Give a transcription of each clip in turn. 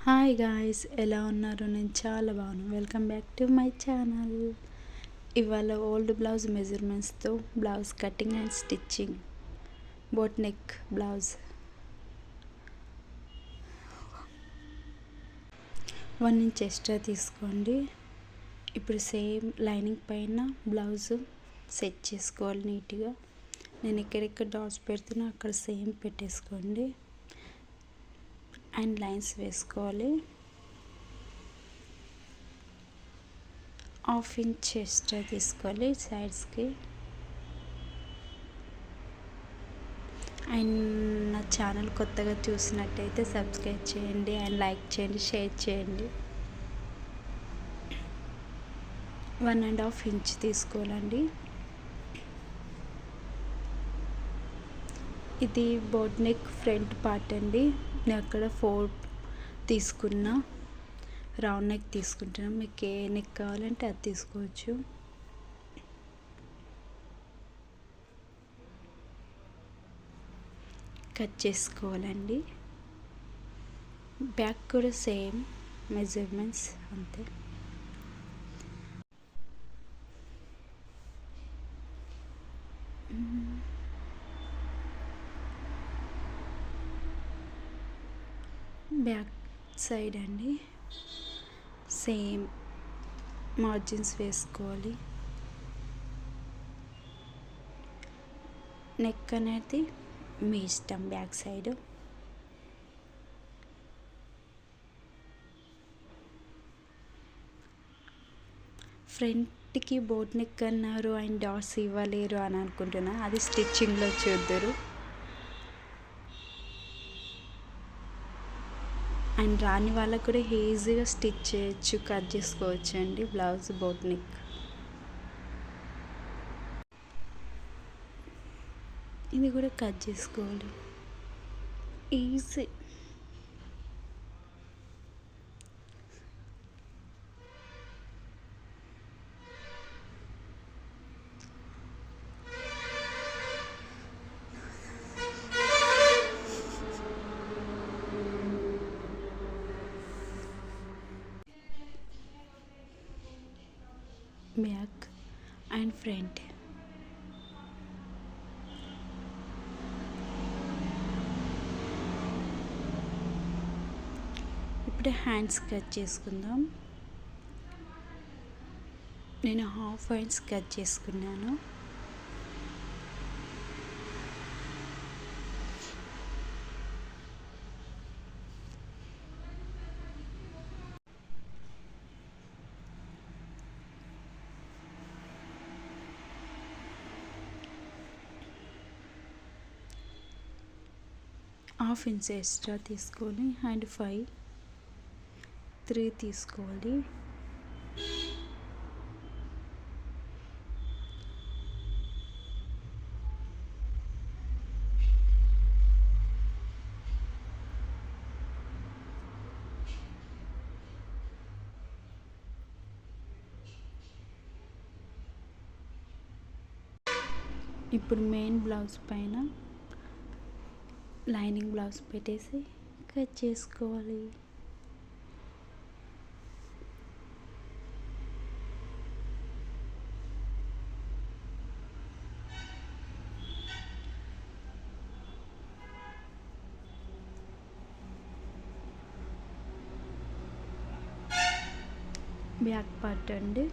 Hi guys, ఎలా ఉన్నారు? నేను చాలా బాగున్నాను. Welcome back to my channel. ఇవాళ ఓల్డ్ బ్లౌజ్ మెజర్మెంట్స్తో blouse cutting and stitching. Boat neck blouse 1 inch extra తీసుకోండి. ఇప్పుడు సేమ్ లైనింగ్ పైన బ్లౌజ్ సెట్ చేసుకోవాలి నీట్గా. నేను ఎక్కడెక్కడ డాట్స్ పెడుతున్నా అక్కడ సేమ్ పెట్టేసుకోండి అండ్ లైన్స్ వేసుకోవాలి. 1/2 ఇంచ్ ఎక్స్ట్రా తీసుకోవాలి సైడ్స్కి. అండ్ నా ఛానల్ కొత్తగా చూసినట్టయితే సబ్స్క్రైబ్ చేయండి అండ్ లైక్ చేయండి, షేర్ చేయండి. 1.5 ఇంచ్ తీసుకోవాలండి. ఇది బోట్ నెక్ ఫ్రంట్ పార్ట్ అండి. నేను అక్కడ 4 తీసుకున్నా. రౌండ్ నెక్ తీసుకుంటున్నాను. మీకు ఏ నెక్ కావాలంటే అది తీసుకోవచ్చు. కట్ చేసుకోవాలండి. బ్యాక్ కూడా సేమ్ మెజర్మెంట్స్ అంతే. బ్యాక్ సైడ్ అండి సేమ్ మార్జిన్స్ వేసుకోవాలి. నెక్ అనేది మీ ఇష్టం. బ్యాక్ సైడ్ ఫ్రంట్కి బోట్ నెక్ అన్నారు అండ్ డాట్స్ ఇవ్వలేరు అని అనుకుంటున్నా. అది స్టిచ్చింగ్లో చూద్దరు. అండ్ రాని వాళ్ళకు కూడా ఈజీగా స్టిచ్ చేయొచ్చు, కట్ చేసుకోవచ్చు అండి బ్లౌజ్ బోట్ నెక్. ఇది కూడా కట్ చేసుకోవాలి ఈజీ. Back and front. ఇప్పుడు హ్యాండ్స్ కట్ చేసుకుందాం. నేను 1/2 ఇంచ్ కట్ చేసుకున్నాను. హాఫ్ ఇంచ్ ఎక్స్ట్రా తీసుకొని అండ్ 3 తీసుకోవాలి. ఇప్పుడు మెయిన్ బ్లౌజ్ పైన లైనింగ్ బ్లౌజ్ పెట్టేసి కట్ చేసుకోవాలి. బ్యాక్ పార్ట్ అండి.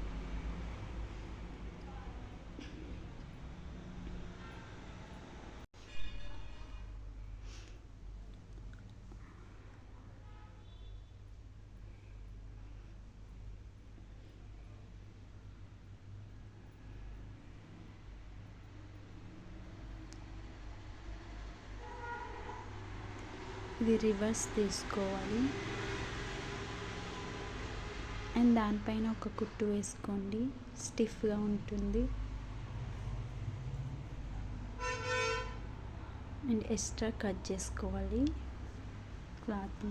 ఇది రివర్స్ తీసుకోవాలి అండ్ దానిపైన ఒక కుట్టు వేసుకోండి, స్టిఫ్గా ఉంటుంది. అండ్ ఎక్స్ట్రా కట్ చేసుకోవాలి cloth.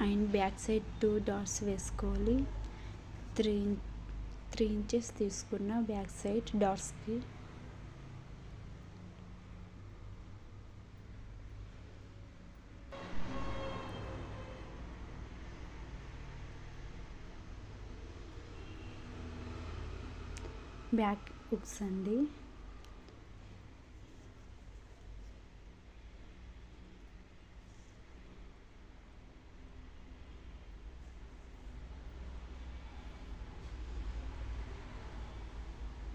And back side 2 dots వేసుకోవాలి. 3 ఇంచెస్ తీసుకున్న బ్యాక్ సైడ్ డాట్స్కి. బ్యాక్ హుక్స్ అండి.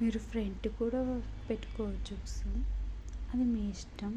మీరు ఫ్రంట్ కూడా పెట్టుకోవచ్చు హుక్స్, అది మీ ఇష్టం.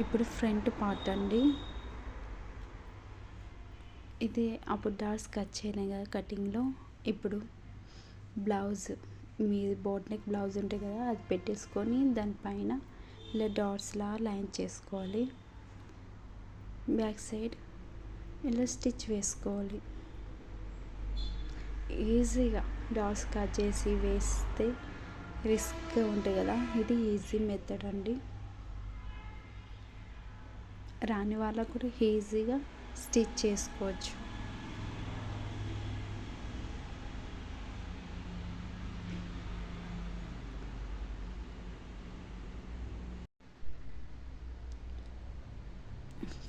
ఇప్పుడు ఫ్రంట్ పార్ట్ అండి. ఇది అప్పుడు డాట్స్ కట్ చేయలేం కదా కటింగ్లో. ఇప్పుడు బ్లౌజ్, మీ బోట్ నెక్ బ్లౌజ్ ఉంటుంది కదా, అది పెట్టేసుకొని దానిపైన ఇలా డాట్స్లా లైన్ చేసుకోవాలి. బ్యాక్ సైడ్ ఇలా స్టిచ్ వేసుకోవాలి. ఈజీగా డాట్స్ కట్ చేసి వేస్తే రిస్క్గా ఉంటుంది కదా, ఇది ఈజీ మెథడ్ అండి. రాని వాళ్ళకు కూడా ఈజీగా స్టిచ్ చేసుకోవచ్చు.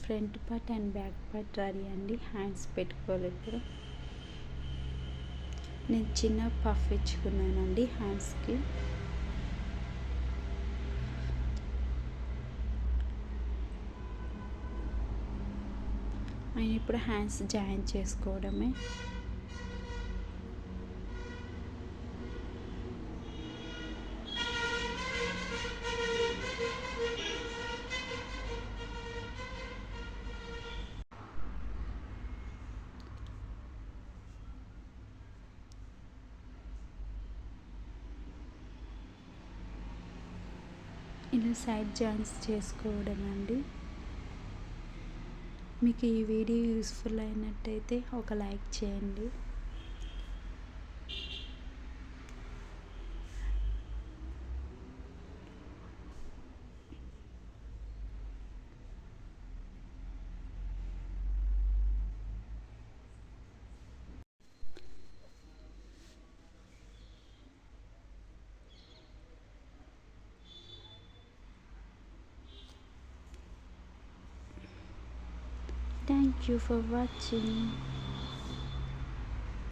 Front part and back part ready అండి. హ్యాండ్స్ పెట్టుకోవాలి. ఇప్పుడు నేను చిన్న పఫ్ ఇచ్చుకున్నానండి హ్యాండ్స్కి. అండ్ ఇప్పుడు హ్యాండ్స్ జాయిన్ చేసుకోవడమే. ఇలా సైడ్ జాయింట్స్ చేసుకోవడం అండి. మీకు ఈ వీడియో యూస్ఫుల్ అయినట్టయితే ఒక లైక్ చేయండి. Thank you for watching.